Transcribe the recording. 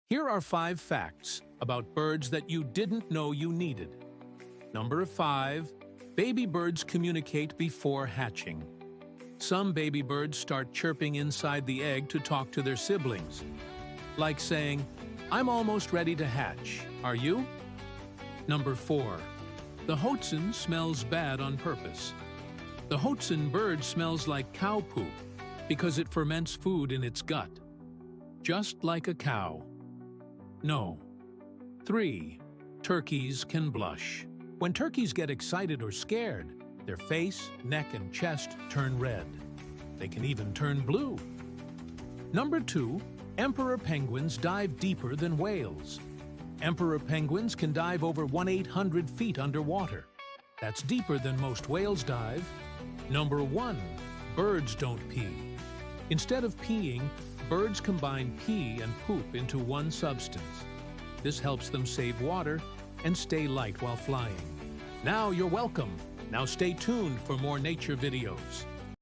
Here are 5 facts about birds that you didn't know you needed. Number 5. Baby birds communicate before hatching. Some baby birds start chirping inside the egg to talk to their siblings, like saying, "I'm almost ready to hatch. Are you?" Number 4. The hoatzin smells bad on purpose. The hoatzin bird smells like cow poop because it ferments food in its gut, just like a cow. No. 3. Turkeys can blush. When turkeys get excited or scared, their face, neck, and chest turn red. They can even turn blue. Number 2. Emperor penguins dive deeper than whales. Emperor penguins can dive over 1,800 feet underwater. That's deeper than most whales dive. Number 1. Birds don't pee. Instead of peeing, birds combine pee and poop into one substance. This helps them save water and stay light while flying. Now you're welcome. Now stay tuned for more nature videos.